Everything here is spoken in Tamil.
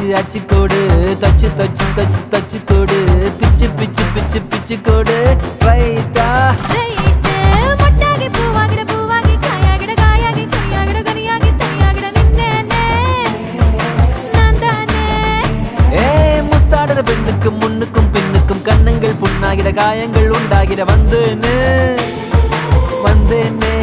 அச்சு அச்சு கோடு தச்சு தச்சு தச்சு தச்சு கோடு பிச்சு பிச்சு பிச்சு பிச்சு கோடு ரைட்டா பெண்ணுக்கும் முன்னுக்கும் பின்னுக்கும் கண்ணங்கள் புண்ணாகிட காயங்கள் உண்டாகிட வந்தேனே வந்தேனே